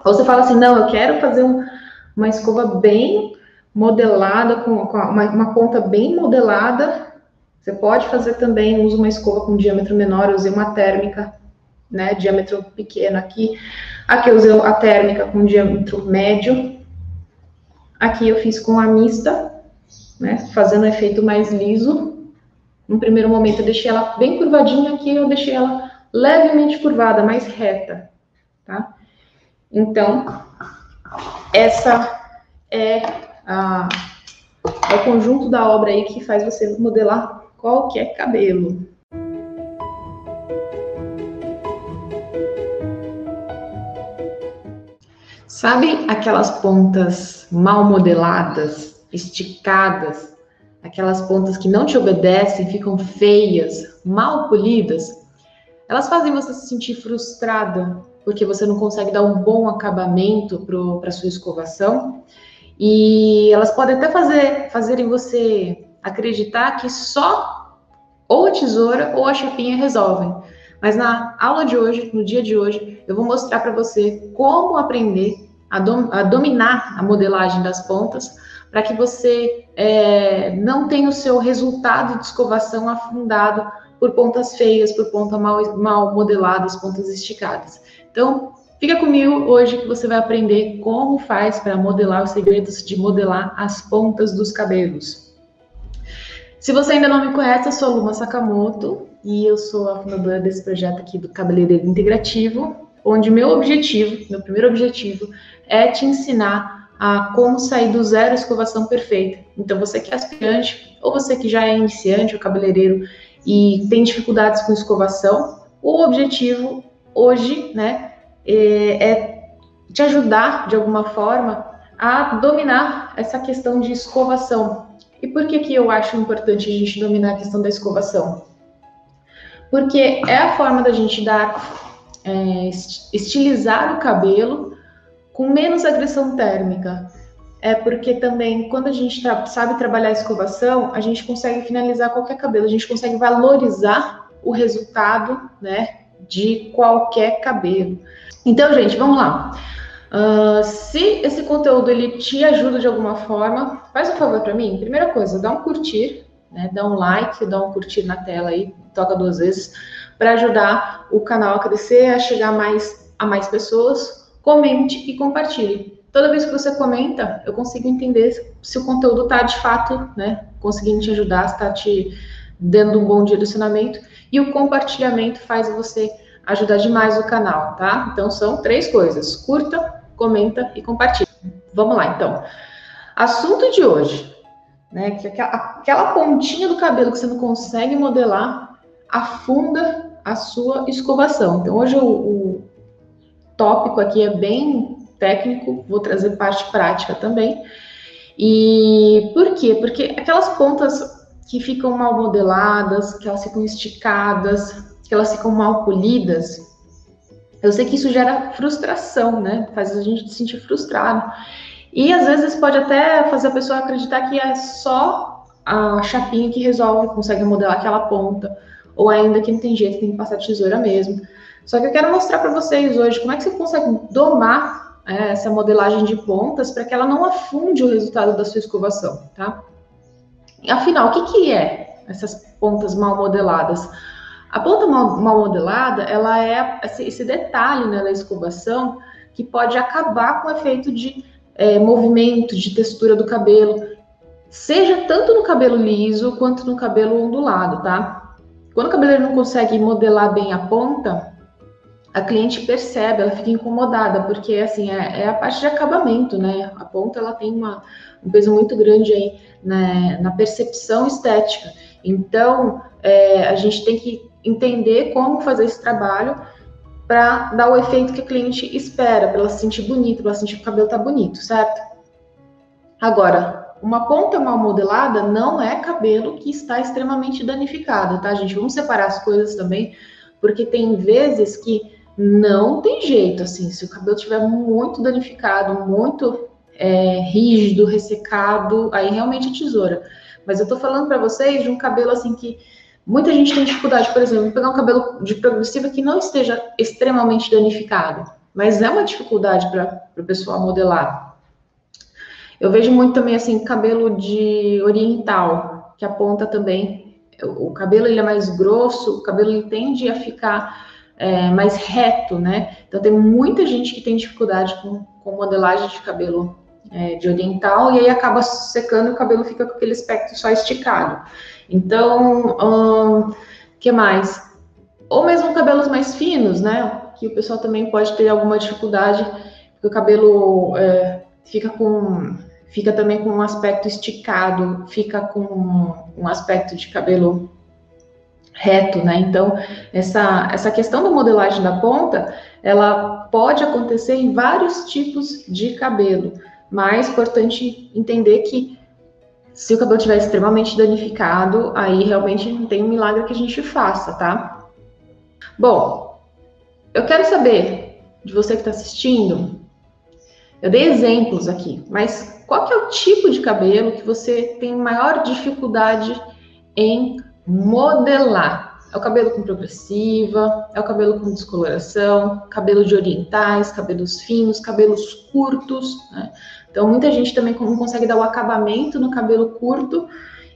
Ou você fala assim, não, eu quero fazer uma escova bem modelada, com uma ponta bem modelada. Você pode fazer também, usa uma escova com diâmetro menor, eu usei uma térmica, né, diâmetro pequeno aqui. Aqui eu usei a térmica com diâmetro médio. Aqui eu fiz com a mista, né, fazendo o efeito mais liso. No primeiro momento eu deixei ela bem curvadinha, aqui eu deixei ela levemente curvada, mais reta, tá? Então, essa é o conjunto da obra aí que faz você modelar qualquer cabelo. Sabe aquelas pontas mal modeladas, esticadas, aquelas pontas que não te obedecem, ficam feias, mal polidas? Elas fazem você se sentir frustrada porque você não consegue dar um bom acabamento para sua escovação. E elas podem até fazerem você acreditar que só ou a tesoura ou a chapinha resolvem. Mas na aula de hoje, no dia de hoje, eu vou mostrar para você como aprender a dominar a modelagem das pontas para que você não tenha o seu resultado de escovação afundado por pontas feias, por pontas mal modeladas, pontas esticadas. Então, fica comigo hoje que você vai aprender como faz para modelar os segredos de modelar as pontas dos cabelos. Se você ainda não me conhece, eu sou a Luma Sakamoto e eu sou a fundadora desse projeto aqui do Cabeleireiro Integrativo, onde meu primeiro objetivo é te ensinar a como sair do zero à escovação perfeita. Então, você que é aspirante ou você que já é iniciante ou cabeleireiro e tem dificuldades com escovação, o objetivo hoje, né, é te ajudar de alguma forma a dominar essa questão de escovação. E por que eu acho importante a gente dominar a questão da escovação? Porque é a forma da gente estilizar o cabelo com menos agressão térmica. É porque também, quando a gente sabe trabalhar a escovação, a gente consegue finalizar qualquer cabelo, a gente consegue valorizar o resultado, né, de qualquer cabelo. Então, gente, vamos lá. Se esse conteúdo ele te ajuda de alguma forma, faz um favor para mim. Primeira coisa, dá um curtir, né? Dá um like, dá um curtir na tela aí, toca 2 vezes, para ajudar o canal a crescer, a chegar a mais pessoas. Comente e compartilhe. Toda vez que você comenta, eu consigo entender se o conteúdo está de fato, né, conseguindo te ajudar, se está te dando um bom direcionamento. E o compartilhamento faz você ajudar demais o canal, tá? Então são 3 coisas: curta, comenta e compartilha. Vamos lá, então. Assunto de hoje, né? Que aquela pontinha do cabelo que você não consegue modelar afunda a sua escovação. Então hoje o tópico aqui é bem técnico, vou trazer parte prática também. E por quê? Porque aquelas pontas que ficam mal modeladas, que elas ficam esticadas, que elas ficam mal polidas, eu sei que isso gera frustração, né? Faz a gente se sentir frustrado. E às vezes pode até fazer a pessoa acreditar que é só a chapinha que resolve, consegue modelar aquela ponta, ou ainda que não tem jeito, tem que passar tesoura mesmo. Só que eu quero mostrar para vocês hoje como é que você consegue domar essa modelagem de pontas para que ela não afunde o resultado da sua escovação, tá? Afinal, o que é essas pontas mal modeladas? A ponta mal modelada, ela é esse detalhe, né, da escovação que pode acabar com o efeito de movimento, de textura do cabelo, seja tanto no cabelo liso quanto no cabelo ondulado, tá? Quando o cabeleireiro não consegue modelar bem a ponta, a cliente percebe, ela fica incomodada, porque assim, é a parte de acabamento, né? A ponta, ela tem um peso muito grande aí, né, na percepção estética. Então, a gente tem que entender como fazer esse trabalho para dar o efeito que a cliente espera, para ela se sentir bonita, para ela sentir que o cabelo tá bonito, certo? Agora, uma ponta mal modelada não é cabelo que está extremamente danificado, tá, gente? Vamos separar as coisas também, porque tem vezes que não tem jeito, assim, se o cabelo estiver muito danificado, muito rígido, ressecado, aí realmente é tesoura. Mas eu tô falando para vocês de um cabelo, assim, que muita gente tem dificuldade, por exemplo, de pegar um cabelo de progressiva que não esteja extremamente danificado. mas é uma dificuldade para o pessoal modelar. Eu vejo muito também, assim, cabelo de oriental, que a ponta também, o cabelo ele é mais grosso, o cabelo ele tende a ficar mais reto, né? Então tem muita gente que tem dificuldade com modelagem de cabelo de oriental, e aí acaba secando e o cabelo fica com aquele aspecto só esticado. Então, que mais? Ou mesmo cabelos mais finos, né? Que o pessoal também pode ter alguma dificuldade, porque o cabelo fica também com um aspecto esticado, fica com um aspecto de cabelo reto, né? Então, essa questão da modelagem da ponta, ela pode acontecer em vários tipos de cabelo, mas é importante entender que se o cabelo estiver extremamente danificado, aí realmente não tem um milagre que a gente faça, tá? Bom, eu quero saber de você que está assistindo, eu dei exemplos aqui, mas qual que é o tipo de cabelo que você tem maior dificuldade em modelar? É o cabelo com progressiva, é o cabelo com descoloração, cabelo de orientais, cabelos finos, cabelos curtos, né? Então, muita gente também não consegue dar o acabamento no cabelo curto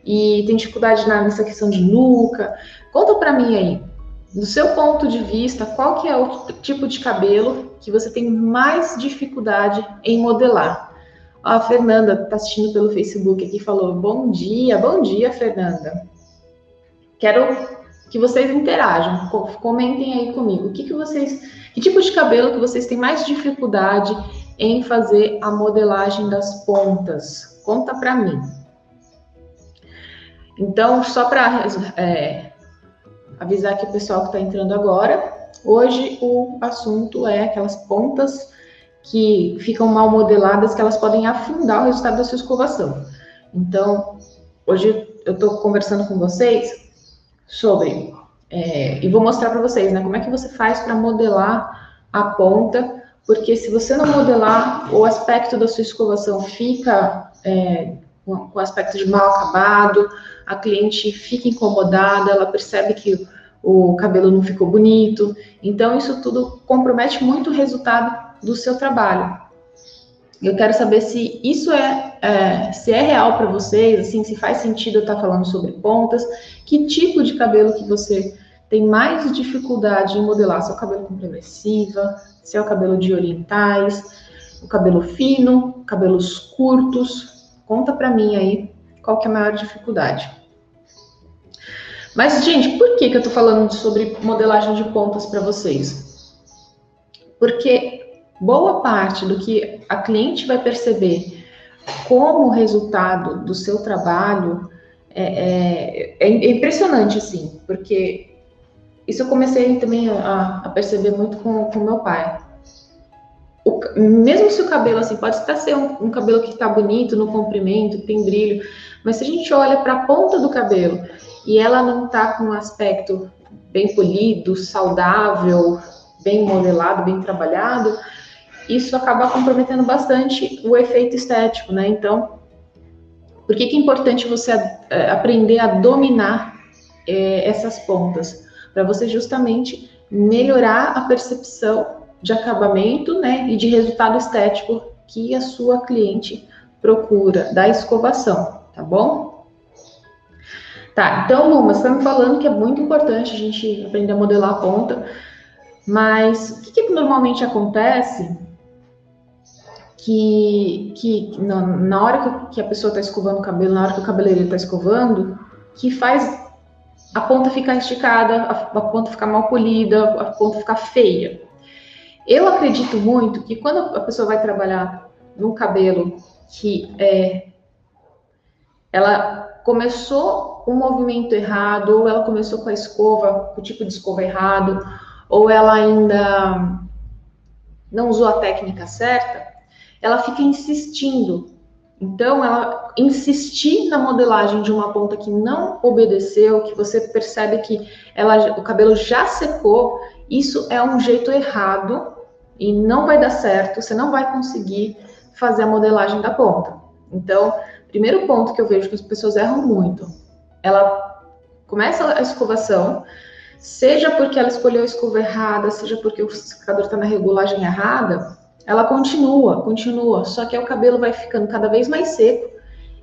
e tem dificuldade nessa questão de nuca. Conta pra mim aí, do seu ponto de vista, qual que é o tipo de cabelo que você tem mais dificuldade em modelar? A Fernanda está assistindo pelo Facebook aqui, falou, bom dia, Fernanda. Quero que vocês interajam, comentem aí comigo. Que tipo de cabelo que vocês têm mais dificuldade em fazer a modelagem das pontas? Conta para mim. Então, só para avisar aqui o pessoal que está entrando agora, hoje o assunto é aquelas pontas que ficam mal modeladas, que elas podem afundar o resultado da sua escovação. Então, hoje eu estou conversando com vocês sobre, e vou mostrar para vocês, né, como é que você faz para modelar a ponta, porque se você não modelar, o aspecto da sua escovação fica com aspecto de mal acabado, a cliente fica incomodada, ela percebe que o cabelo não ficou bonito, então isso tudo compromete muito o resultado do seu trabalho. Eu quero saber se isso se é real para vocês, assim, se faz sentido eu estar falando sobre pontas, que tipo de cabelo que você tem mais dificuldade em modelar, se é o cabelo com progressiva, se é o cabelo de orientais, o cabelo fino, cabelos curtos, conta para mim aí qual que é a maior dificuldade. Mas, gente, por que eu tô falando sobre modelagem de pontas para vocês? Porque boa parte do que a cliente vai perceber como resultado do seu trabalho é impressionante, assim, porque isso eu comecei também a perceber muito com meu pai. Mesmo se o cabelo, assim, pode até ser um cabelo que tá bonito no comprimento, que tem brilho, mas se a gente olha para a ponta do cabelo e ela não tá com um aspecto bem polido, saudável, bem modelado, bem trabalhado, isso acaba comprometendo bastante o efeito estético, né? Então, por que é importante você aprender a dominar essas pontas? Para você justamente melhorar a percepção de acabamento, né, e de resultado estético que a sua cliente procura da escovação, tá bom? Tá, então, Luma, você está me falando que é muito importante a gente aprender a modelar a ponta, mas o que normalmente acontece que na hora que a pessoa está escovando o cabelo, na hora que o cabeleireiro está escovando, que faz a ponta ficar esticada, a ponta ficar mal polida, a ponta ficar feia. Eu acredito muito que quando a pessoa vai trabalhar num cabelo que ela começou um movimento errado, ou ela começou com a escova, com o tipo de escova errado, ou ela ainda não usou a técnica certa, ela fica insistindo. Então, ela insistir na modelagem de uma ponta que não obedeceu, que você percebe que o cabelo já secou, isso é um jeito errado e não vai dar certo, você não vai conseguir fazer a modelagem da ponta. Então, primeiro ponto que eu vejo que as pessoas erram muito, ela começa a escovação, seja porque ela escolheu a escova errada, seja porque o secador está na regulagem errada, ela continua, só que aí o cabelo vai ficando cada vez mais seco,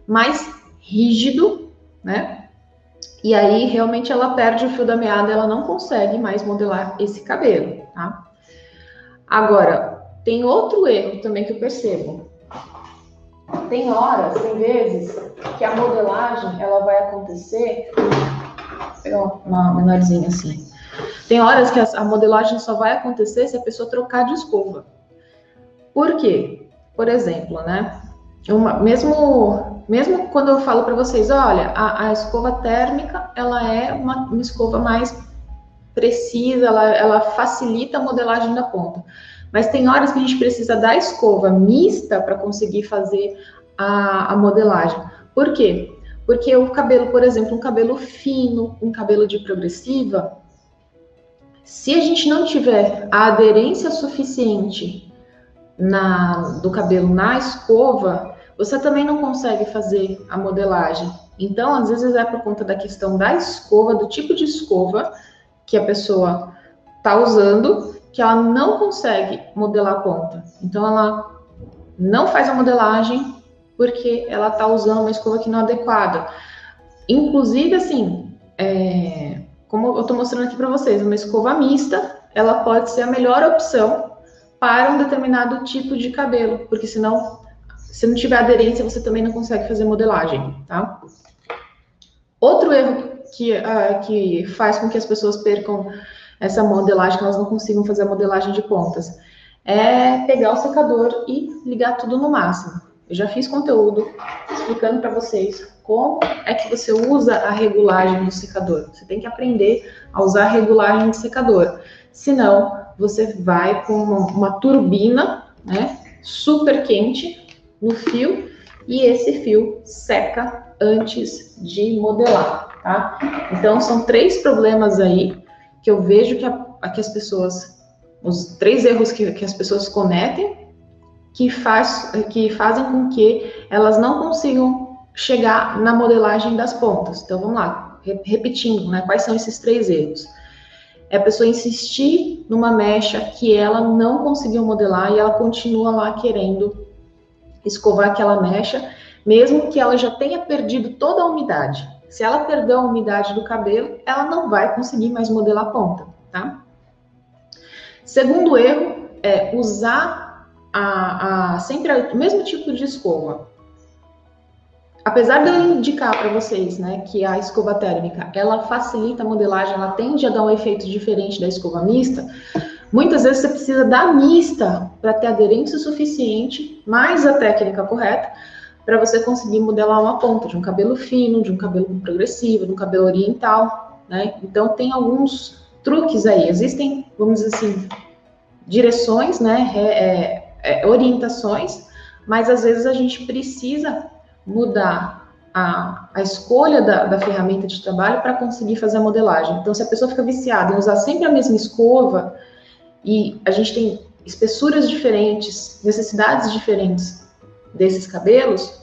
mais rígido, né? E aí realmente ela perde o fio da meada, ela não consegue mais modelar esse cabelo, tá? Agora, tem outro erro também que eu percebo. Tem horas, tem vezes, que a modelagem, ela vai acontecer... Vou pegar uma menorzinha assim. Tem horas que a modelagem só vai acontecer se a pessoa trocar de escova. Por quê? Por exemplo, né? Mesmo quando eu falo para vocês, olha, a escova térmica, ela é uma escova mais precisa, ela facilita a modelagem da ponta. Mas tem horas que a gente precisa da escova mista para conseguir fazer a modelagem. Por quê? Porque o cabelo, por exemplo, um cabelo fino, um cabelo de progressiva, se a gente não tiver a aderência suficiente do cabelo na escova, você também não consegue fazer a modelagem. Então, às vezes é por conta da questão da escova, do tipo de escova que a pessoa está usando, que ela não consegue modelar a ponta. Então, ela não faz a modelagem porque ela está usando uma escova que não é adequada. Inclusive, assim, como eu estou mostrando aqui para vocês, uma escova mista, ela pode ser a melhor opção para um determinado tipo de cabelo, porque senão, se não tiver aderência, você também não consegue fazer modelagem, tá? Outro erro que faz com que as pessoas percam essa modelagem, que elas não consigam fazer a modelagem de pontas, é pegar o secador e ligar tudo no máximo. Eu já fiz conteúdo explicando para vocês como é que você usa a regulagem do secador. Você tem que aprender a usar a regulagem do secador. Senão, você vai com uma turbina, né, super quente no fio, e esse fio seca antes de modelar, tá? Então, são 3 problemas aí que eu vejo que as pessoas, os 3 erros que as pessoas cometem, que fazem com que elas não consigam chegar na modelagem das pontas. Então, vamos lá, repetindo, né? Quais são esses 3 erros? É a pessoa insistir numa mecha que ela não conseguiu modelar e ela continua lá querendo escovar aquela mecha, mesmo que ela já tenha perdido toda a umidade. Se ela perdeu a umidade do cabelo, ela não vai conseguir mais modelar a ponta, tá? Segundo erro é usar sempre o mesmo tipo de escova. Apesar de eu indicar para vocês, né, que a escova térmica, ela facilita a modelagem, ela tende a dar um efeito diferente da escova mista, muitas vezes você precisa da mista para ter aderência suficiente, mais a técnica correta, para você conseguir modelar uma ponta de um cabelo fino, de um cabelo progressivo, de um cabelo oriental, né? Então, tem alguns truques aí. Existem, vamos dizer assim, direções, né, orientações, mas às vezes a gente precisa mudar a escolha da ferramenta de trabalho para conseguir fazer a modelagem. Então, se a pessoa fica viciada em usar sempre a mesma escova, e a gente tem espessuras diferentes, necessidades diferentes desses cabelos,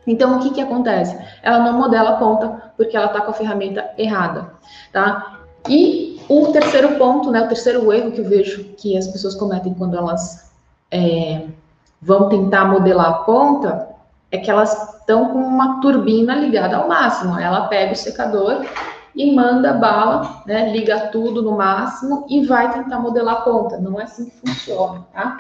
então o que acontece? Ela não modela a ponta porque ela está com a ferramenta errada, tá? E o terceiro ponto, né, o terceiro erro que eu vejo que as pessoas cometem quando elas vão tentar modelar a ponta, é que elas estão com uma turbina ligada ao máximo. Ela pega o secador e manda bala, né, liga tudo no máximo e vai tentar modelar a ponta. Não é assim que funciona, tá?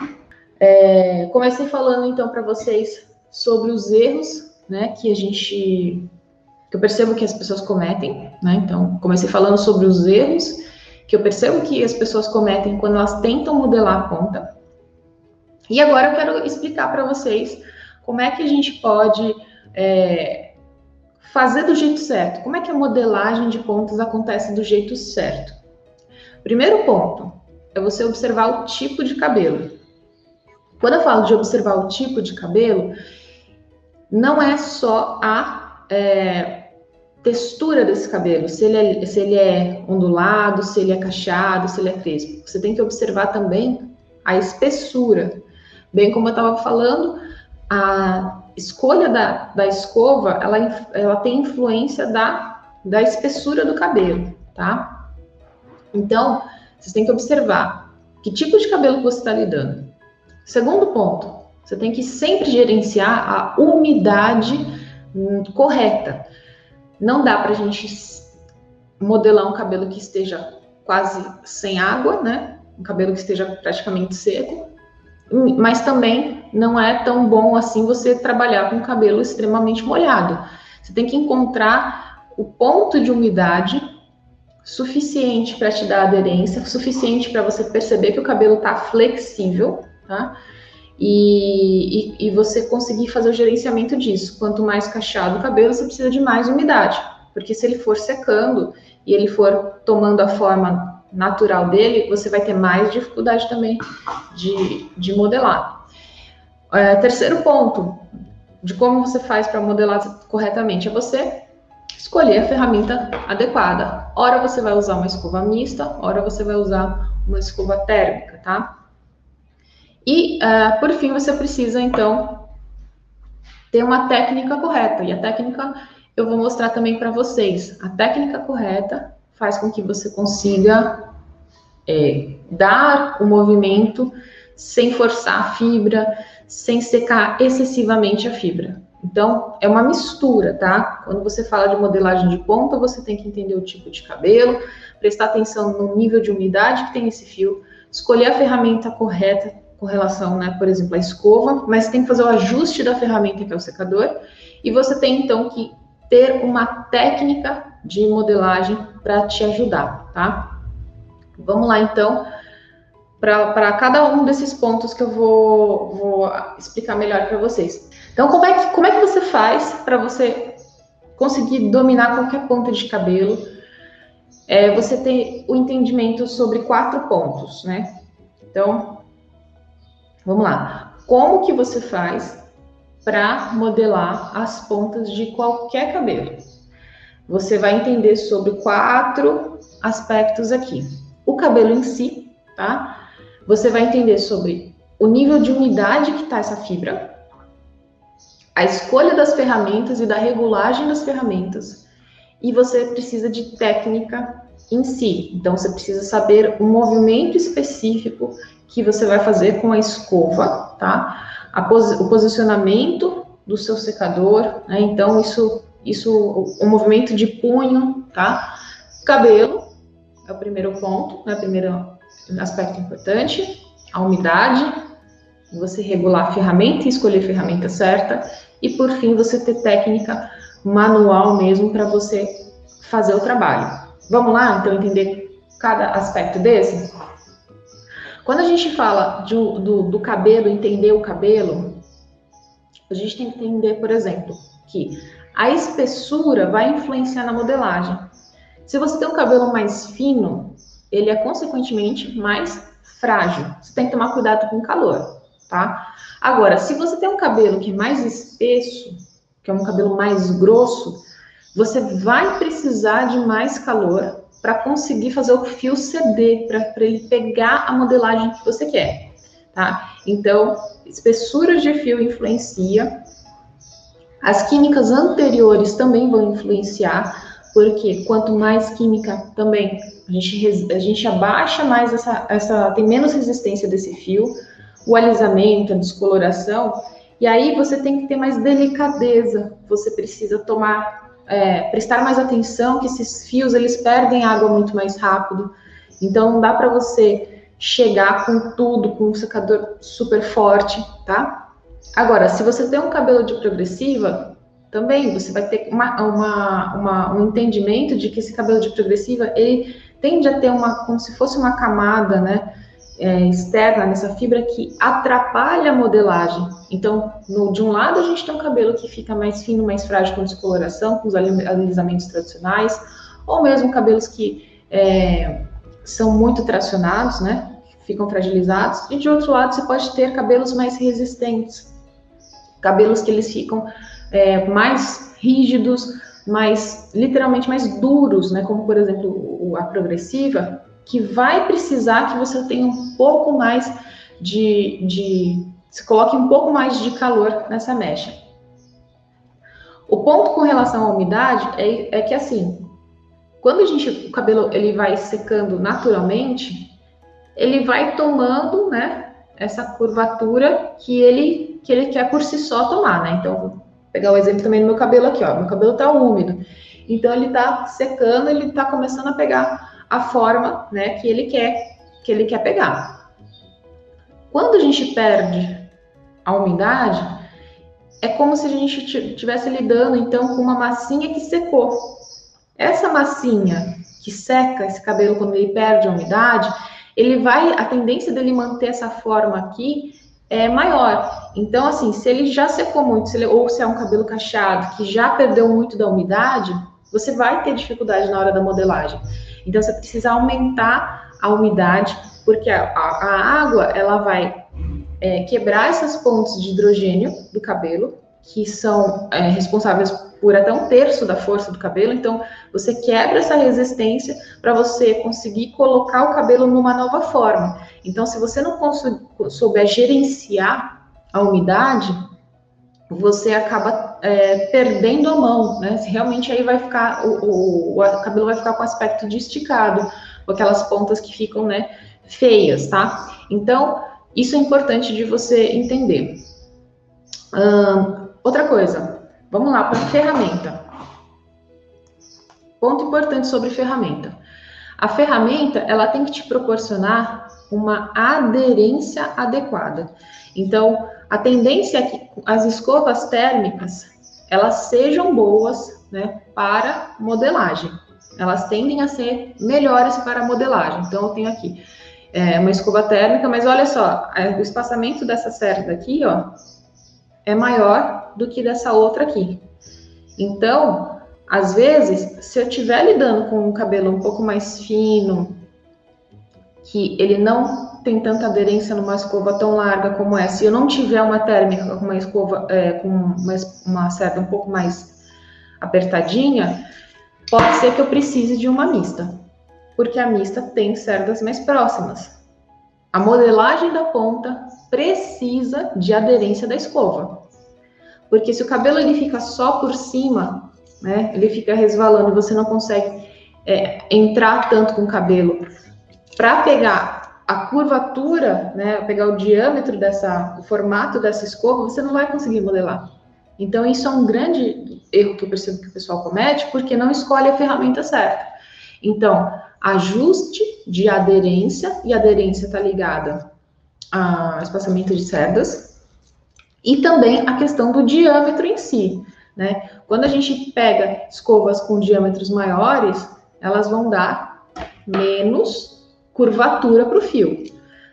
Comecei falando então para vocês sobre os erros, né, que eu percebo que as pessoas cometem, né? Então, comecei falando sobre os erros que eu percebo que as pessoas cometem quando elas tentam modelar a ponta. E agora eu quero explicar para vocês como é que a gente pode fazer do jeito certo. Como é que a modelagem de pontas acontece do jeito certo? Primeiro ponto é você observar o tipo de cabelo. Quando eu falo de observar o tipo de cabelo, não é só a textura desse cabelo, se ele é ondulado, se ele é cacheado, se ele é crespo. Você tem que observar também a espessura. Bem como eu estava falando, a escolha da escova, ela tem influência da espessura do cabelo, tá? Então, vocês têm que observar que tipo de cabelo que você está lidando. Segundo ponto, você tem que sempre gerenciar a umidade correta. Não dá para a gente modelar um cabelo que esteja quase sem água, né? Um cabelo que esteja praticamente seco, mas também não é tão bom assim você trabalhar com o cabelo extremamente molhado. Você tem que encontrar o ponto de umidade suficiente para te dar aderência, suficiente para você perceber que o cabelo está flexível, tá? E você conseguir fazer o gerenciamento disso. Quanto mais cacheado o cabelo, você precisa de mais umidade, porque se ele for secando e ele for tomando a forma natural dele, você vai ter mais dificuldade também de modelar. Terceiro ponto de como você faz para modelar corretamente é você escolher a ferramenta adequada. Ora você vai usar uma escova mista, ora você vai usar uma escova térmica, tá? E, por fim, você precisa, então, ter uma técnica correta. E a técnica eu vou mostrar também para vocês. A técnica correta faz com que você consiga dar o movimento sem forçar a fibra, sem secar excessivamente a fibra. Então, é uma mistura, tá? Quando você fala de modelagem de ponta, você tem que entender o tipo de cabelo, prestar atenção no nível de umidade que tem esse fio, escolher a ferramenta correta com relação, né, por exemplo, à escova, mas tem que fazer o ajuste da ferramenta que é o secador, e você tem, então, que ter uma técnica de modelagem para te ajudar, tá? Vamos lá, então, para cada um desses pontos que eu vou explicar melhor para vocês. Então, como é que você faz para você conseguir dominar qualquer ponta de cabelo? Você tem o entendimento sobre 4 pontos, né? Então, vamos lá. Como que você faz para modelar as pontas de qualquer cabelo? Você vai entender sobre 4 aspectos aqui. O cabelo em si, tá? Você vai entender sobre o nível de umidade que está essa fibra, a escolha das ferramentas e da regulagem das ferramentas, e você precisa de técnica em si. Então, você precisa saber o movimento específico que você vai fazer com a escova, tá? O posicionamento do seu secador, né? Então, o movimento de punho, tá? Cabelo é o primeiro ponto, né? O primeiro aspecto importante, a umidade, você regular a ferramenta e escolher a ferramenta certa, e por fim você ter técnica manual mesmo para você fazer o trabalho. Vamos lá, então, entender cada aspecto desse? Quando a gente fala do cabelo, entender o cabelo, a gente tem que entender, por exemplo, que a espessura vai influenciar na modelagem. Se você tem um cabelo mais fino, ele é consequentemente mais frágil. Você tem que tomar cuidado com o calor, tá? Agora, se você tem um cabelo que é mais espesso, que é um cabelo mais grosso, você vai precisar de mais calor para conseguir fazer o fio ceder, para ele pegar a modelagem que você quer, tá? Então, espessura de fio influencia. As químicas anteriores também vão influenciar, porque quanto mais química também, a gente abaixa mais tem menos resistência desse fio, o alisamento, a descoloração, e aí você tem que ter mais delicadeza, você precisa prestar mais atenção que esses fios, eles perdem água muito mais rápido, então não dá para você chegar com tudo, com um secador super forte, tá? Agora, se você tem um cabelo de progressiva, também você vai ter um entendimento de que esse cabelo de progressiva, ele tende a ter como se fosse uma camada, né, externa nessa fibra que atrapalha a modelagem. Então, de um lado a gente tem um cabelo que fica mais fino, mais frágil com descoloração, com os alisamentos tradicionais, ou mesmo cabelos que são muito tracionados, né, ficam fragilizados, e de outro lado você pode ter cabelos mais resistentes, cabelos que eles ficam mais rígidos, literalmente mais duros, né? Como, por exemplo, a progressiva, que vai precisar que você tenha um pouco mais se coloque um pouco mais de calor nessa mecha. O ponto com relação à umidade é que, assim, quando o cabelo ele vai secando naturalmente, ele vai tomando, né, essa curvatura que ele quer por si só tomar, né? Então, vou pegar o exemplo também do meu cabelo aqui, ó. Meu cabelo tá úmido. Então, ele tá secando, ele tá começando a pegar a forma, né, que ele quer pegar. Quando a gente perde a umidade, é como se a gente estivesse lidando, então, com uma massinha que secou. Essa massinha que seca esse cabelo quando ele perde a umidade, a tendência dele manter essa forma aqui é maior. Então, assim, se ele já secou muito, ou se é um cabelo cacheado, que já perdeu muito da umidade, você vai ter dificuldade na hora da modelagem. Então, você precisa aumentar a umidade, porque a água, ela vai quebrar essas pontes de hidrogênio do cabelo, que são responsáveis por até 1/3 da força do cabelo. Então, você quebra essa resistência para você conseguir colocar o cabelo numa nova forma. Então, se você não souber gerenciar a umidade, você acaba perdendo a mão, né? Realmente aí vai ficar, o cabelo vai ficar com aspecto de esticado, com aquelas pontas que ficam, né, feias, tá? Então, isso é importante de você entender. Outra coisa, vamos lá para a ferramenta. Ponto importante sobre ferramenta. A ferramenta, ela tem que te proporcionar uma aderência adequada. Então, a tendência é que as escovas térmicas, elas sejam boas, né, para modelagem. Elas tendem a ser melhores para modelagem. Então, eu tenho aqui uma escova térmica, mas olha só, o espaçamento dessa cerda aqui, ó, é maior do que dessa outra aqui. Então, às vezes, se eu estiver lidando com um cabelo um pouco mais fino, que ele não tem tanta aderência numa escova tão larga como essa, se eu não tiver uma térmica com uma escova com uma cerda um pouco mais apertadinha, pode ser que eu precise de uma mista, porque a mista tem cerdas mais próximas. A modelagem da ponta precisa de aderência da escova, porque se o cabelo ele fica só por cima, né, ele fica resvalando e você não consegue entrar tanto com o cabelo para pegar a curvatura, né, pegar o diâmetro o formato dessa escova, você não vai conseguir modelar. Então, isso é um grande erro que eu percebo que o pessoal comete, porque não escolhe a ferramenta certa. Então, ajuste de aderência, e aderência está ligada ao espaçamento de cerdas, e também a questão do diâmetro em si, né? Quando a gente pega escovas com diâmetros maiores, elas vão dar menos curvatura para o fio,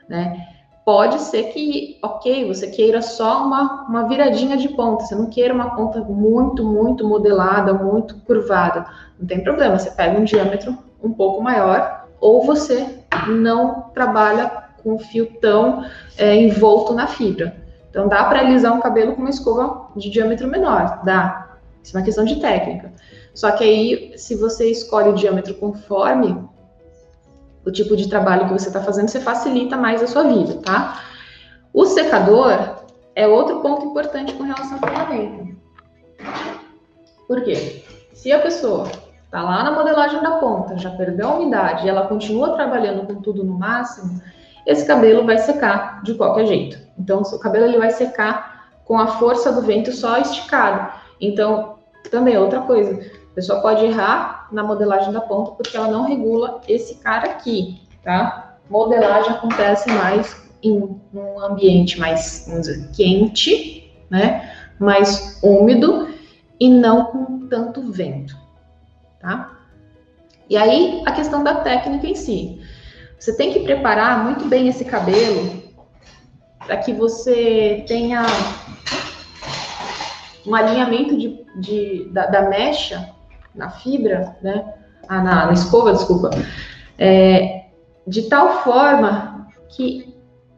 né? Pode ser que, ok, você queira só uma viradinha de ponta, você não queira uma ponta muito, muito modelada, muito curvada, não tem problema, você pega um diâmetro um pouco maior, ou você não trabalha com o fio tão envolto na fibra. Então, dá para alisar um cabelo com uma escova de diâmetro menor, dá. Isso é uma questão de técnica. Só que aí, se você escolhe o diâmetro conforme o tipo de trabalho que você está fazendo, você facilita mais a sua vida, tá? O secador é outro ponto importante com relação à ferramenta. Por quê? Se a pessoa está lá na modelagem da ponta, já perdeu a umidade e ela continua trabalhando com tudo no máximo, esse cabelo vai secar de qualquer jeito. Então, o seu cabelo ele vai secar com a força do vento só esticado. Então, também é outra coisa. A pessoa pode errar na modelagem da ponta porque ela não regula esse cara aqui, tá? Modelagem acontece mais em um ambiente mais, vamos dizer, quente, né? Mais úmido e não com tanto vento, tá? E aí, a questão da técnica em si. Você tem que preparar muito bem esse cabelo para que você tenha um alinhamento da mecha na fibra, né? Na escova, desculpa. De tal forma que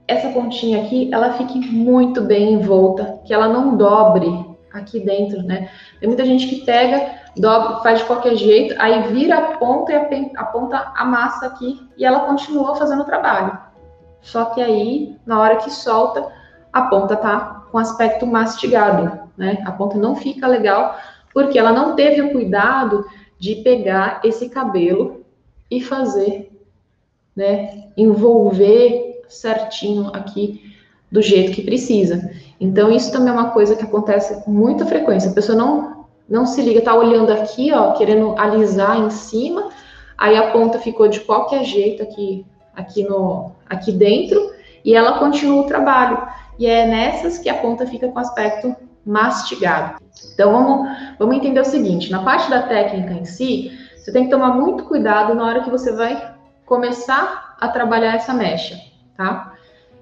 essa pontinha aqui, ela fique muito bem envolta, que ela não dobre aqui dentro, né? Tem muita gente que pega, dobra, faz de qualquer jeito, aí vira a ponta e a ponta amassa aqui e ela continua fazendo o trabalho. Só que aí, na hora que solta, a ponta tá com aspecto mastigado, né? A ponta não fica legal porque ela não teve o cuidado de pegar esse cabelo e fazer, né, envolver certinho aqui do jeito que precisa. Então, isso também é uma coisa que acontece com muita frequência. A pessoa não se liga, tá olhando aqui, ó, querendo alisar em cima, aí a ponta ficou de qualquer jeito aqui dentro, e ela continua o trabalho. E é nessas que a ponta fica com aspecto mastigado. Então, vamos entender o seguinte, na parte da técnica em si, você tem que tomar muito cuidado na hora que você vai começar a trabalhar essa mecha, tá?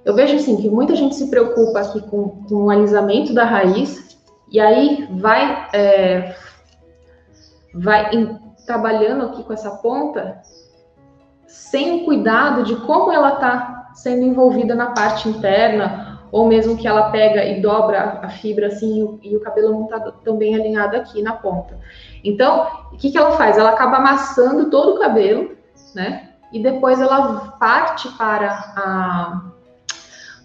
Eu vejo assim que muita gente se preocupa aqui com o alisamento da raiz e aí trabalhando aqui com essa ponta sem o cuidado de como ela está sendo envolvida na parte interna, ou mesmo que ela pega e dobra a fibra assim e o cabelo não está tão bem alinhado aqui na ponta. Então, o que ela faz? Ela acaba amassando todo o cabelo, né? E depois ela parte para a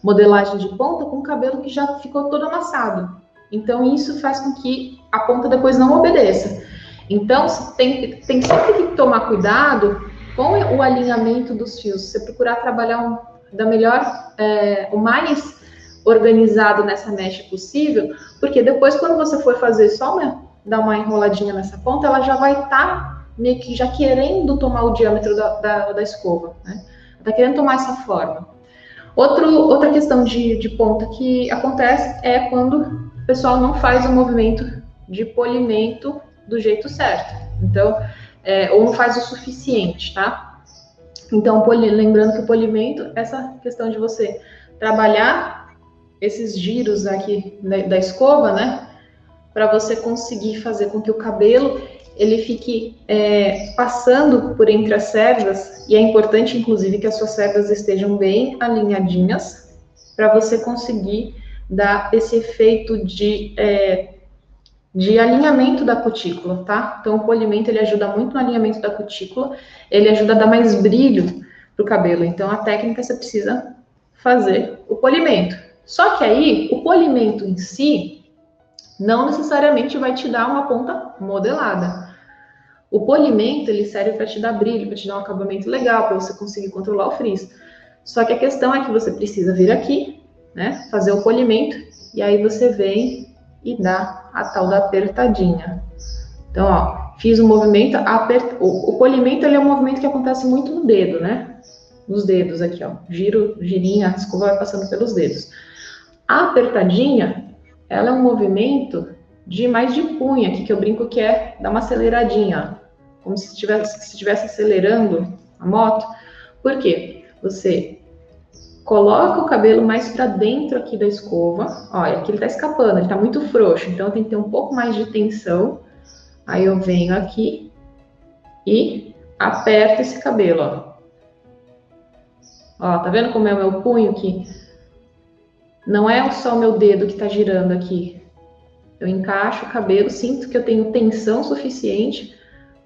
modelagem de ponta com o cabelo que já ficou todo amassado. Então, isso faz com que a ponta depois não obedeça. Então, tem sempre que tomar cuidado com o alinhamento dos fios. Você procurar trabalhar o mais organizado nessa mecha possível, porque depois, quando você for fazer dar uma enroladinha nessa ponta, ela já vai estar meio que já querendo tomar o diâmetro da escova, né? Tá querendo tomar essa forma. Outra questão de ponta que acontece é quando o pessoal não faz o movimento de polimento do jeito certo. Então, ou não faz o suficiente, tá? Então, lembrando que o polimento, essa questão de você trabalhar esses giros aqui da escova, né? Para você conseguir fazer com que o cabelo ele fique passando por entre as cerdas, e é importante, inclusive, que as suas cerdas estejam bem alinhadinhas, para você conseguir dar esse efeito de alinhamento da cutícula, tá? Então, o polimento, ele ajuda muito no alinhamento da cutícula, ele ajuda a dar mais brilho pro cabelo. Então, a técnica, você precisa fazer o polimento. Só que aí, o polimento em si, não necessariamente vai te dar uma ponta modelada. O polimento, ele serve para te dar brilho, para te dar um acabamento legal, para você conseguir controlar o frizz. Só que a questão é que você precisa vir aqui, né, fazer o polimento, e aí você vem e dá a tal da apertadinha. Então, ó, fiz o movimento, o polimento, ele é um movimento que acontece muito no dedo, né? Nos dedos aqui, ó, girinha, a escova vai passando pelos dedos. A apertadinha, ela é um movimento mais de punho aqui, que eu brinco que é dar uma aceleradinha, ó, como se estivesse acelerando a moto. Por quê? Você coloca o cabelo mais para dentro aqui da escova. Olha, aqui ele tá escapando, ele tá muito frouxo, então tem que ter um pouco mais de tensão. Aí eu venho aqui e aperto esse cabelo, ó. Ó, tá vendo como é o meu punho aqui? Não é só o meu dedo que tá girando aqui. Eu encaixo o cabelo, sinto que eu tenho tensão suficiente,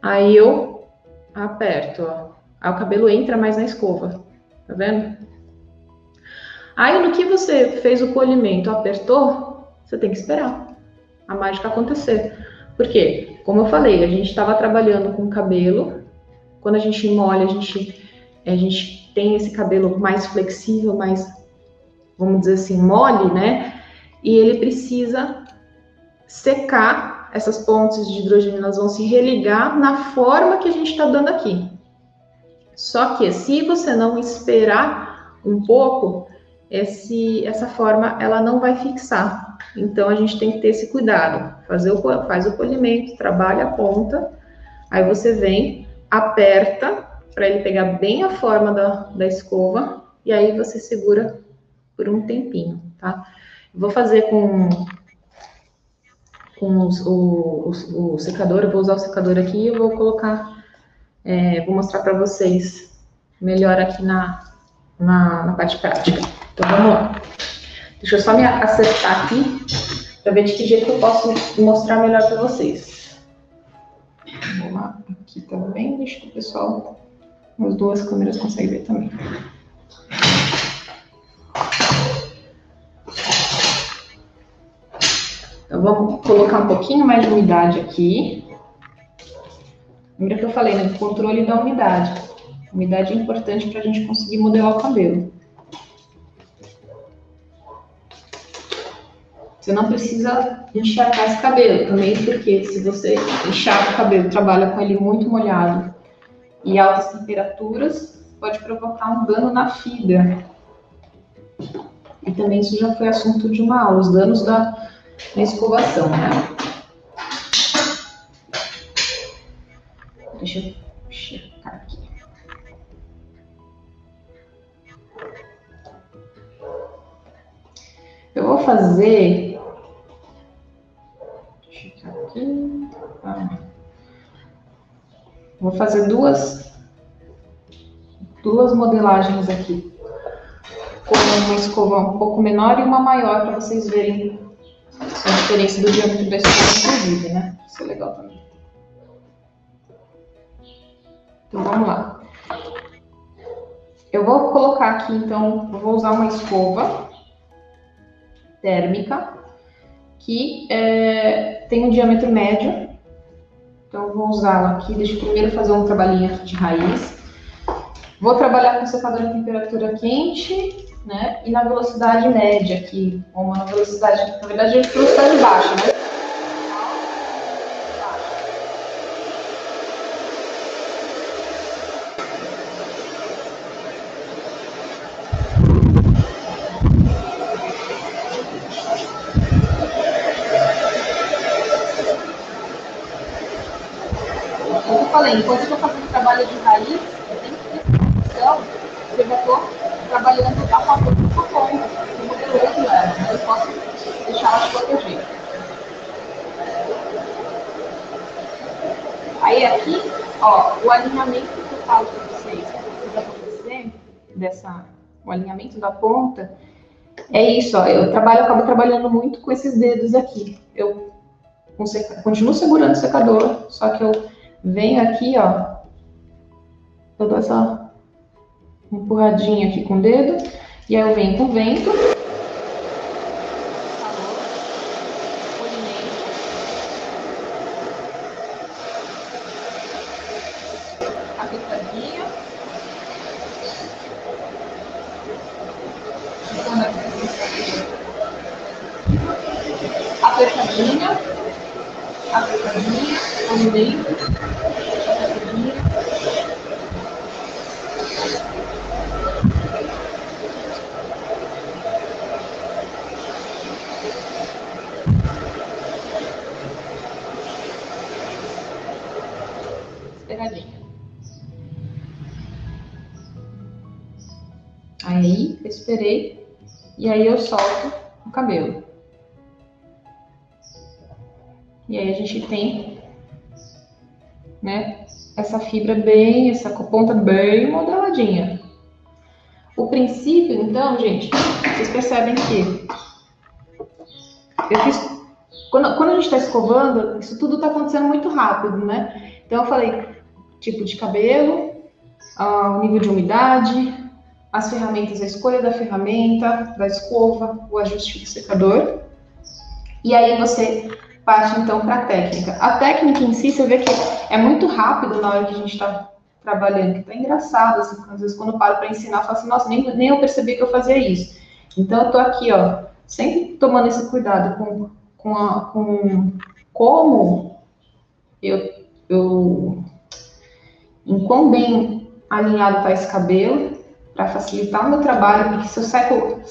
aí eu aperto, ó. Aí o cabelo entra mais na escova, tá vendo? Aí no que você fez o polimento, apertou, você tem que esperar a mágica acontecer. Por quê? Como eu falei, a gente estava trabalhando com cabelo, quando a gente molha, a gente tem esse cabelo mais flexível, mais, vamos dizer assim, mole, né? E ele precisa secar, essas pontes de hidrogênio, elas vão se religar na forma que a gente está dando aqui. Só que se você não esperar um pouco, essa forma ela não vai fixar. Então a gente tem que ter esse cuidado. Faz o polimento, trabalha a ponta, aí você vem, aperta para ele pegar bem a forma da escova, e aí você segura por um tempinho, tá? Vou fazer com o secador, eu vou usar o secador aqui e eu vou colocar, vou mostrar para vocês melhor aqui na parte prática. Então vamos lá. Deixa eu só me acertar aqui para ver de que jeito eu posso mostrar melhor para vocês. Vamos lá, aqui também, deixa que o pessoal, as duas câmeras conseguem ver também. Então vamos colocar um pouquinho mais de umidade aqui. Lembra que eu falei, né? O controle da umidade. A umidade é importante para a gente conseguir modelar o cabelo. Você não precisa encharcar esse cabelo também, porque se você encharca o cabelo, trabalha com ele muito molhado e altas temperaturas, pode provocar um dano na fibra. E também isso já foi assunto de uma aula, os danos da escovação, né? Deixa eu checar aqui. Eu vou fazer... Deixa eu checar aqui. Vou fazer duas modelagens aqui. Com uma escova um pouco menor e uma maior, para vocês verem a diferença do diâmetro da escova, inclusive, né? Isso é legal também. Então, vamos lá. Eu vou colocar aqui, então, eu vou usar uma escova térmica, que tem um diâmetro médio. Então, eu vou usá-la aqui. Deixa eu primeiro fazer um trabalhinho de raiz. Vou trabalhar com secador em temperatura quente, né? E na velocidade média aqui, ou na velocidade, na verdade, é velocidade baixa, né? Como eu falei, enquanto eu estou fazendo trabalho de raiz, eu tenho que ter atenção, porque eu já estou trabalhando a favor do ponta, estou modelando ela, né? Eu posso deixar ela de qualquer jeito. Aí aqui, ó, o alinhamento que eu falo para vocês, que precisa acontecer, o alinhamento da ponta, é isso, ó, acabo trabalhando muito com esses dedos aqui. Eu continuo segurando o secador, só que eu venho aqui, ó, eu dou essa empurradinha aqui com o dedo, e aí eu venho com o vento, apertadinha, apertadinha, movimento, apertadinha. Pegadinha. Aí, eu esperei, e aí eu solto o cabelo. E aí a gente tem, né, essa fibra bem, essa ponta bem modeladinha. O princípio, então, gente, vocês percebem que eu fiz... Quando a gente está escovando, isso tudo está acontecendo muito rápido, né? Então eu falei tipo de cabelo, o nível de umidade, as ferramentas, a escolha da ferramenta, da escova, o ajuste do secador. E aí você parte então para a técnica. A técnica em si, você vê que é muito rápido na hora que a gente está trabalhando, que tá engraçado, assim, às vezes quando eu paro para ensinar, eu falo assim, nossa, nem eu percebi que eu fazia isso. Então eu tô aqui, ó, sempre tomando esse cuidado com como em quão bem alinhado está esse cabelo, para facilitar o meu trabalho, porque se eu saio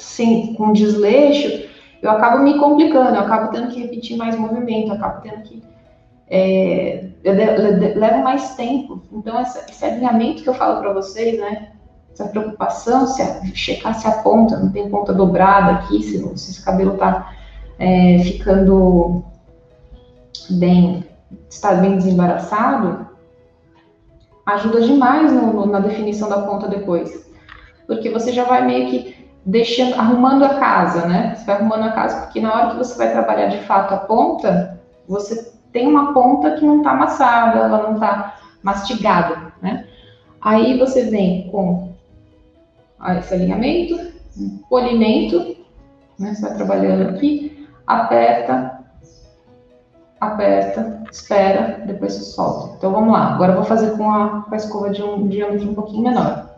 com desleixo, eu acabo me complicando, eu acabo tendo que repetir mais movimento, eu acabo tendo que... eu levo mais tempo. Então, esse alinhamento que eu falo para vocês, né? Essa preocupação, checar se a ponta, não tem ponta dobrada aqui, se esse cabelo está ficando está bem desembaraçado, ajuda demais na definição da ponta depois. Porque você já vai meio que arrumando a casa, né? Você vai arrumando a casa, porque na hora que você vai trabalhar de fato a ponta, você tem uma ponta que não está amassada, ela não está mastigada, né? Aí você vem com esse alinhamento, polimento, né? Você vai trabalhando aqui, aperta, aperta, espera, depois você solta. Então vamos lá, agora eu vou fazer com a escova de um diâmetro um pouquinho menor.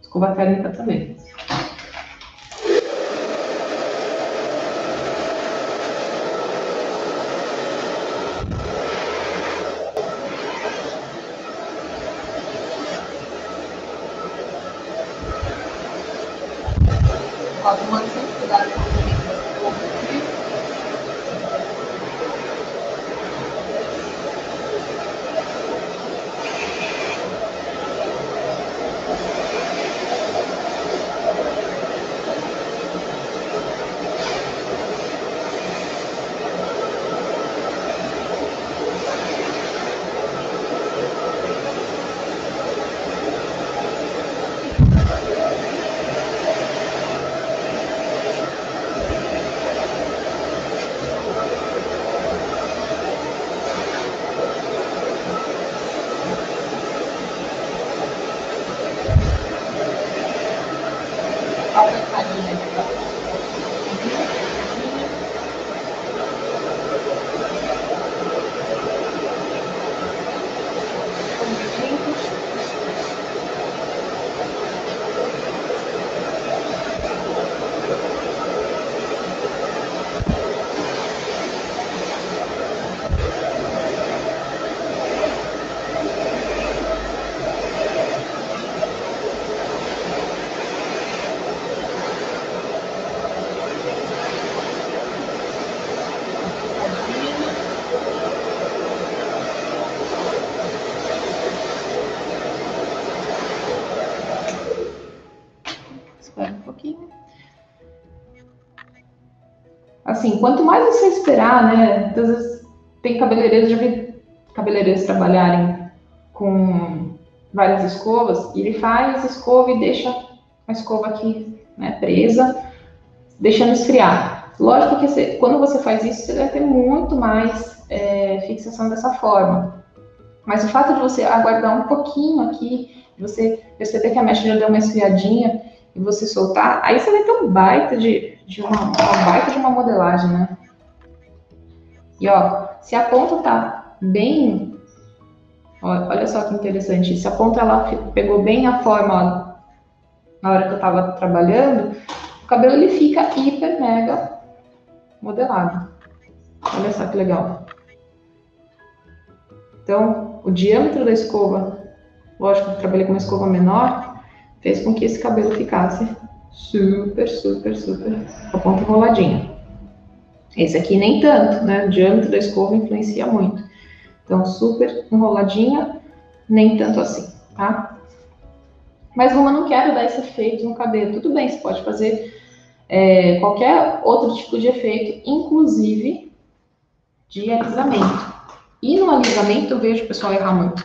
Escova térmica também. Ó, tomando sempre cuidado com o movimento da escova aqui. Espera um pouquinho. Assim, quanto mais você esperar, né? Às vezes tem cabeleireiros, já vi cabeleireiros trabalharem com várias escovas, e ele faz escova e deixa a escova aqui, né, presa, deixando esfriar. Lógico que quando você faz isso, você vai ter muito mais fixação dessa forma. Mas o fato de você aguardar um pouquinho aqui, de você perceber que a mecha já deu uma esfriadinha e você soltar, aí você vai ter um baita de uma modelagem, né? E ó, se a ponta tá bem, olha só que interessante, se a ponta ela pegou bem a forma, ó, na hora que eu tava trabalhando, o cabelo ele fica hiper mega modelado. Olha só que legal. Então, o diâmetro da escova, lógico que eu trabalhei com uma escova menor, fez com que esse cabelo ficasse super, super, super com a ponta enroladinha. Esse aqui nem tanto, né? O diâmetro da escova influencia muito. Então, super enroladinha, nem tanto assim, tá? Mas como eu não quero dar esse efeito no cabelo, tudo bem, você pode fazer qualquer outro tipo de efeito, inclusive de alisamento. E no alisamento eu vejo o pessoal errar muito.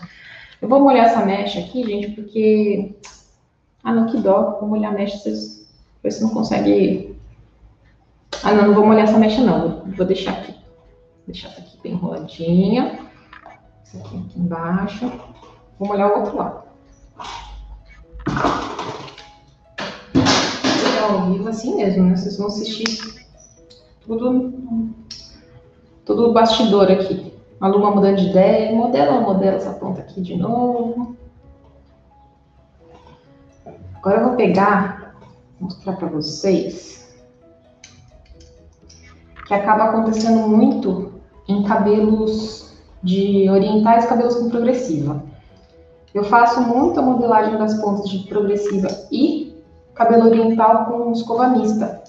Eu vou molhar essa mecha aqui, gente, porque... Ah, não, que dó. Vou molhar a mecha, vocês não conseguem... Ah, não vou molhar essa mecha, não. Vou deixar aqui. Vou deixar essa aqui bem enroladinha. Essa aqui embaixo. Vou molhar o outro lado. Ao vivo assim mesmo, né? Vocês vão assistir tudo bastidor aqui. A Luma mudando de ideia, modela essa ponta aqui de novo. Agora eu vou pegar, mostrar para vocês, que acaba acontecendo muito em cabelos de orientais e cabelos com progressiva. Eu faço muita modelagem das pontas de progressiva e cabelo oriental com escova mista.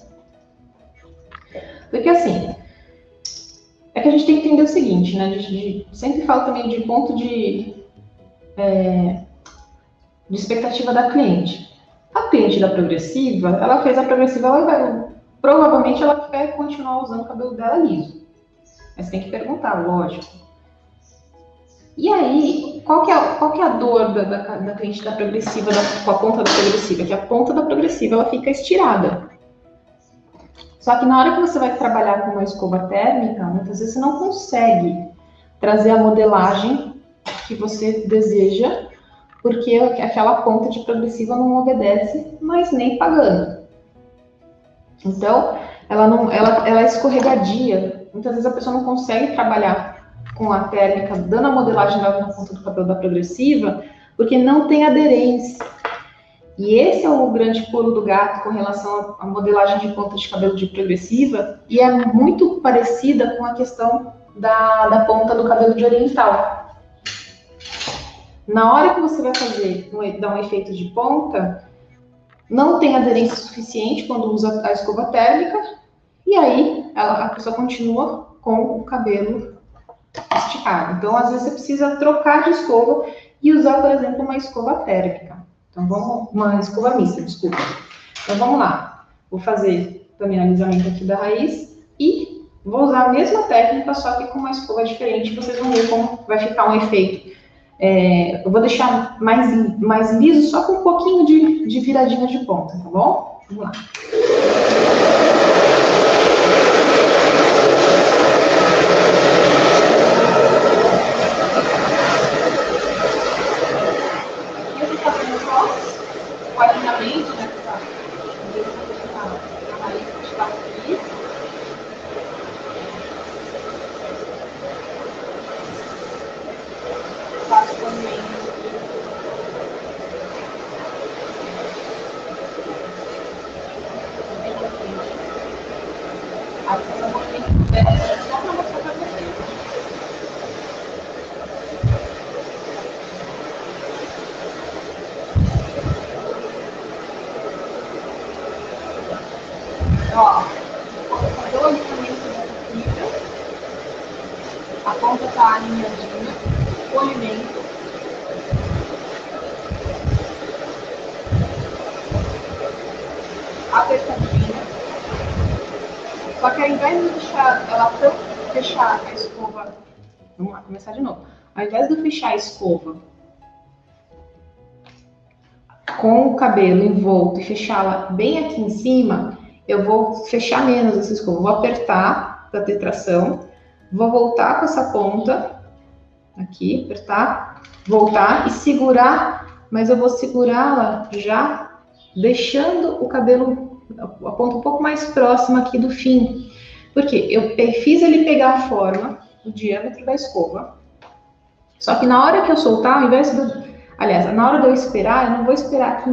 Porque assim, é que a gente tem que entender o seguinte, né? A gente sempre fala também de ponto de expectativa da cliente. A cliente da progressiva, ela fez a progressiva, provavelmente ela quer continuar usando o cabelo dela liso. Mas tem que perguntar, lógico. E aí, qual que é a dor da cliente da progressiva com a ponta da progressiva? Que a ponta da progressiva ela fica estirada. Só que na hora que você vai trabalhar com uma escova térmica, muitas vezes você não consegue trazer a modelagem que você deseja, porque aquela ponta de progressiva não obedece, mas nem pagando. Então, ela é escorregadia. Muitas vezes a pessoa não consegue trabalhar com a térmica, dando a modelagem na ponta do cabelo da progressiva, porque não tem aderência. E esse é o grande pulo do gato com relação à modelagem de ponta de cabelo de progressiva, e é muito parecida com a questão da ponta do cabelo de oriental. Na hora que você vai fazer, dar um efeito de ponta, não tem aderência suficiente quando usa a escova térmica, e aí a pessoa continua com o cabelo esticado. Então, às vezes, você precisa trocar de escova e usar, por exemplo, uma escova térmica. Então, uma escova mista, desculpa. Então, vamos lá. Vou fazer também o alisamento aqui da raiz e vou usar a mesma técnica, só que com uma escova diferente. Vocês vão ver como vai ficar um efeito. Eu vou deixar mais liso, só com um pouquinho de viradinha de ponta, tá bom? Vamos lá. Alinhamento, né? A raiz está aqui. Faço também. Aqui eu vou ter só para mostrar para vocês. Ó, vou fazer o alinhamento dessa fibra. A ponta está alinhadinha. Polimento. Apertadinha. Só que ao invés de deixar ela fechar a escova. Vamos lá, começar de novo. Ao invés de eu fechar a escova com o cabelo envolto e fechá-la bem aqui em cima, eu vou fechar menos essa escova. Vou apertar para ter tração. Vou voltar com essa ponta aqui, apertar, voltar e segurar, mas eu vou segurá-la já deixando o cabelo, a ponta um pouco mais próxima aqui do fim. Porque eu fiz ele pegar a forma, o diâmetro da escova. Só que na hora que eu soltar, ao invés aliás, na hora de eu esperar, eu não vou esperar aqui,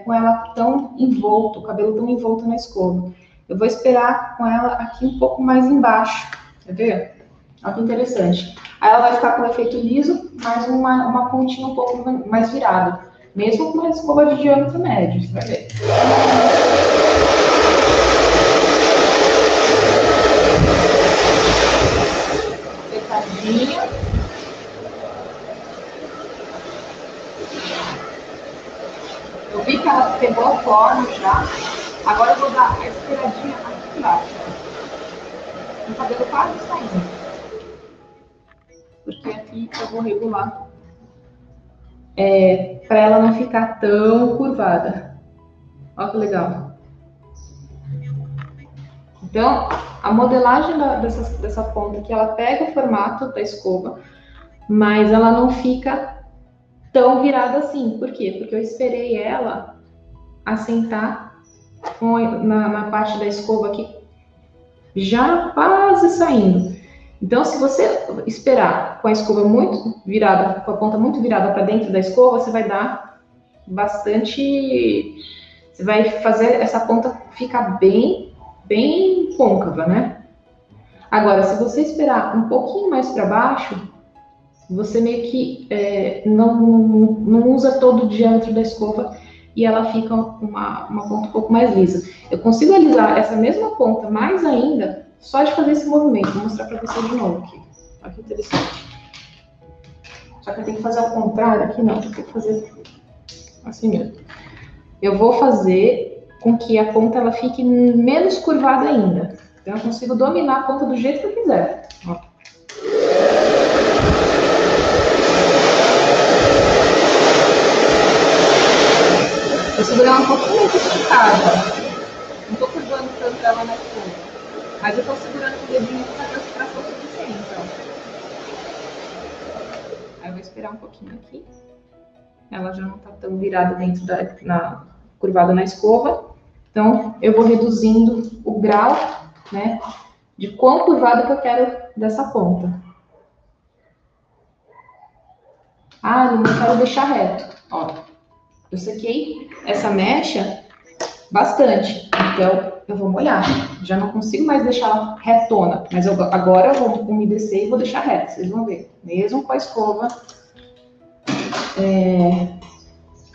com ela tão envolto, o cabelo tão envolto na escova. Eu vou esperar com ela aqui um pouco mais embaixo, quer ver? Olha que interessante. Aí ela vai ficar com o efeito liso, mas uma pontinha um pouco mais virada. Mesmo com uma escova de diâmetro médio, você vai ver. Apertadinha. Eu vi que ela pegou a forma já. Agora eu vou dar a esperadinha aqui embaixo. O cabelo quase saindo. Porque aqui eu vou regular para ela não ficar tão curvada. Olha que legal. Então, a modelagem dessa ponta aqui, ela pega o formato da escova, mas ela não fica tão virada assim. Por quê? Porque eu esperei ela assentar na parte da escova aqui, já quase saindo. Então, se você esperar com a escova muito virada, com a ponta muito virada para dentro da escova, você vai dar bastante... Você vai fazer essa ponta ficar bem côncava, né? Agora, se você esperar um pouquinho mais para baixo, você meio que não usa todo o diâmetro da escova e ela fica uma ponta um pouco mais lisa. Eu consigo alisar essa mesma ponta mais ainda só de fazer esse movimento. Vou mostrar para você de novo aqui. Olha que interessante. Só que eu tenho que fazer ao contrário aqui, não. Eu tenho que fazer assim mesmo. Eu vou fazer com que a ponta ela fique menos curvada ainda. Então eu consigo dominar a ponta do jeito que eu quiser. Ó. Vou segurar um pouquinho mais esticada. Não estou curvando tanto ela na escova. Mas eu estou segurando com o dedinho para ver se tração suficiente. Ó. Aí eu vou esperar um pouquinho aqui. Ela já não está tão virada dentro curvada na escova. Então, eu vou reduzindo o grau, né, de quão curvada que eu quero dessa ponta. Ah, eu não quero deixar reto. Ó, eu sequei essa mecha bastante, então eu vou molhar. Já não consigo mais deixar ela retona, mas agora eu vou umedecer e vou deixar reto, vocês vão ver. Mesmo com a escova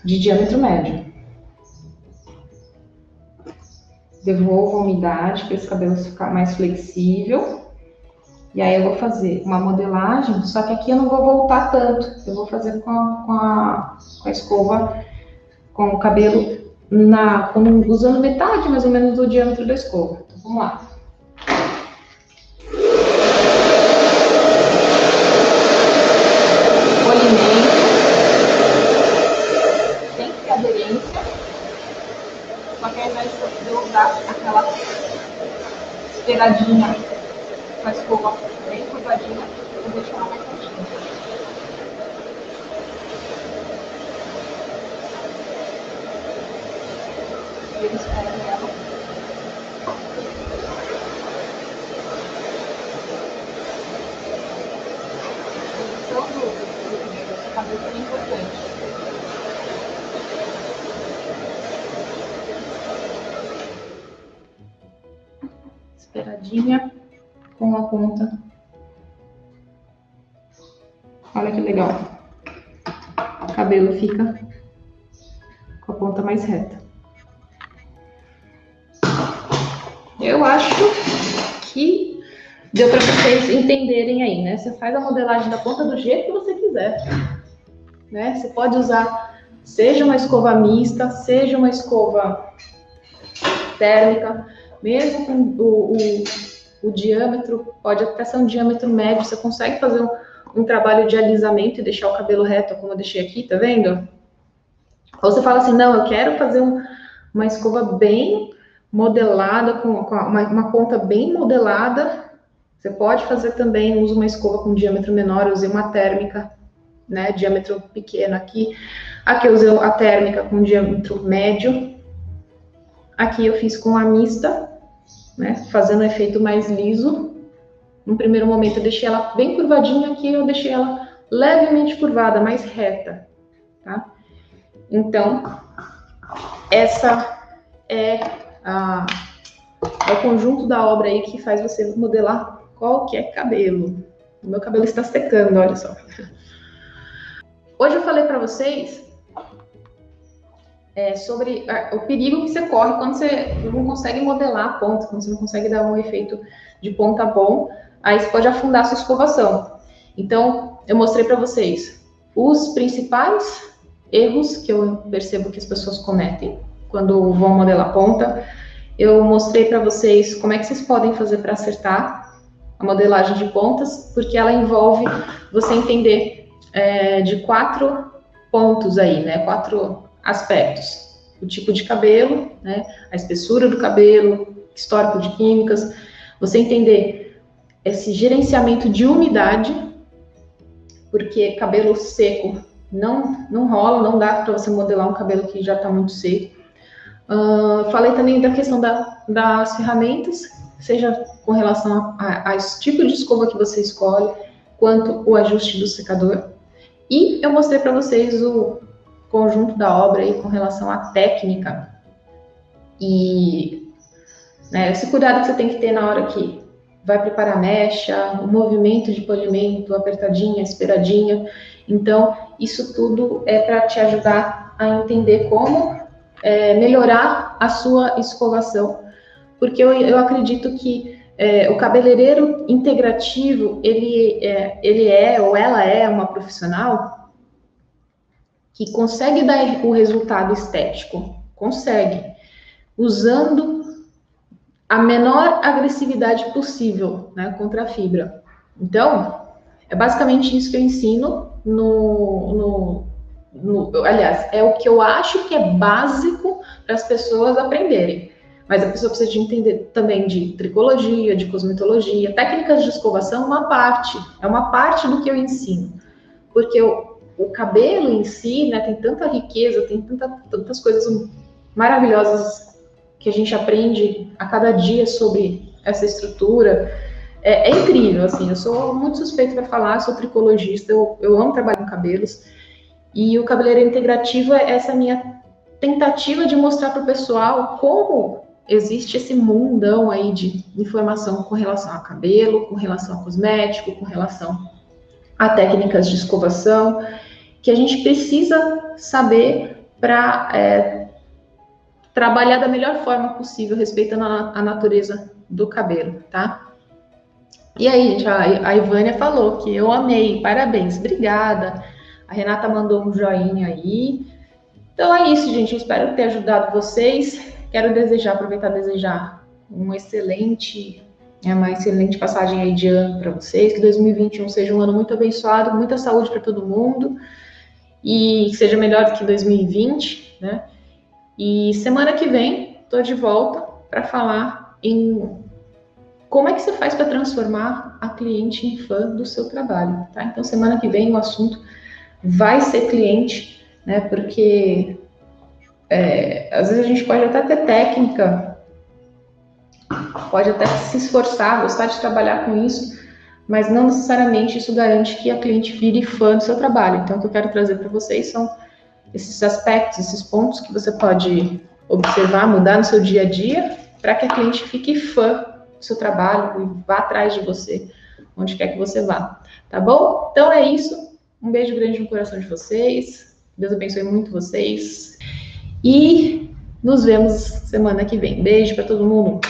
de diâmetro médio. Devolvo a umidade para esse cabelo ficar mais flexível. E aí eu vou fazer uma modelagem, só que aqui eu não vou voltar tanto. Eu vou fazer com a escova, com o cabelo usando metade mais ou menos do diâmetro da escova. Então, vamos lá. Polimento. Tem que ter aderência. Só que ao invés de eu usar aquela espeiradinha com a escova bem curvadinha, eu vou deixar ela mais retinha. E eu espero ela. A posição do cabelo é importante. Espeiradinha com a ponta. Olha que legal. O cabelo fica com a ponta mais reta. Eu acho que deu para vocês entenderem aí, né? Você faz a modelagem da ponta do jeito que você quiser, né? Você pode usar, seja uma escova mista, seja uma escova térmica, mesmo com o diâmetro, pode até ser um diâmetro médio, você consegue fazer um trabalho de alisamento e deixar o cabelo reto, como eu deixei aqui, tá vendo? Ou você fala assim, não, eu quero fazer uma escova bem modelada, com uma ponta bem modelada. Você pode fazer também, usa uma escova com diâmetro menor, eu usei uma térmica, né, diâmetro pequeno aqui. Aqui eu usei a térmica com diâmetro médio. Aqui eu fiz com a mista, né, fazendo o efeito mais liso. No primeiro momento eu deixei ela bem curvadinha, aqui eu deixei ela levemente curvada, mais reta, tá? Então, essa é o conjunto da obra aí que faz você modelar qualquer cabelo. O meu cabelo está secando, olha só. Hoje eu falei para vocês sobre o perigo que você corre quando você não consegue modelar a ponta, quando você não consegue dar um efeito de ponta bom, aí você pode afundar a sua escovação. Então, eu mostrei para vocês os principais erros que eu percebo que as pessoas cometem quando vão modelar a ponta. Eu mostrei para vocês como é que vocês podem fazer para acertar a modelagem de pontas, porque ela envolve você entender de 4 pontos aí, né? 4 aspectos. O tipo de cabelo, né? A espessura do cabelo, histórico de químicas, você entender esse gerenciamento de umidade, porque cabelo seco não rola, não dá para você modelar um cabelo que já está muito seco. Falei também da questão das ferramentas, seja com relação a esse tipo de escova que você escolhe, quanto o ajuste do secador. E eu mostrei para vocês o conjunto da obra aí com relação à técnica e, né, esse cuidado que você tem que ter na hora que vai preparar a mecha, o movimento de polimento, apertadinha, esperadinha. Então, isso tudo é para te ajudar a entender como melhorar a sua escovação, porque eu acredito que o cabeleireiro integrativo, ele é ou ela é uma profissional que consegue dar o resultado estético, consegue, usando a menor agressividade possível, né, contra a fibra. Então, é basicamente isso que eu ensino aliás, é o que eu acho que é básico para as pessoas aprenderem. Mas a pessoa precisa de entender também de tricologia, de cosmetologia, técnicas de escovação, é uma parte do que eu ensino. Porque o cabelo em si, né, tem tanta riqueza, tem tantas coisas maravilhosas que a gente aprende a cada dia sobre essa estrutura. É incrível, assim, eu sou muito suspeita para falar, sou tricologista, eu amo trabalhar com cabelos, E o cabeleireiro integrativo é essa minha tentativa de mostrar para o pessoal como existe esse mundão aí de informação com relação a cabelo, com relação a cosmético, com relação a técnicas de escovação, que a gente precisa saber para trabalhar da melhor forma possível, respeitando a natureza do cabelo, tá? E aí, gente, a Ivânia falou que eu amei, parabéns, obrigada. A Renata mandou um joinha aí. Então é isso, gente. Eu espero ter ajudado vocês. Quero aproveitar e desejar uma excelente passagem aí de ano para vocês. Que 2021 seja um ano muito abençoado, muita saúde para todo mundo e que seja melhor do que 2020, né? E semana que vem estou de volta para falar em como é que você faz para transformar a cliente em fã do seu trabalho, tá? Então semana que vem o assunto vai ser cliente, né? Porque às vezes a gente pode até ter técnica, pode até se esforçar, gostar de trabalhar com isso, mas não necessariamente isso garante que a cliente vire fã do seu trabalho. Então, o que eu quero trazer para vocês são esses aspectos, esses pontos que você pode observar, mudar no seu dia a dia, para que a cliente fique fã do seu trabalho e vá atrás de você, onde quer que você vá. Tá bom? Então é isso. Um beijo grande no coração de vocês. Deus abençoe muito vocês. E nos vemos semana que vem. Beijo para todo mundo.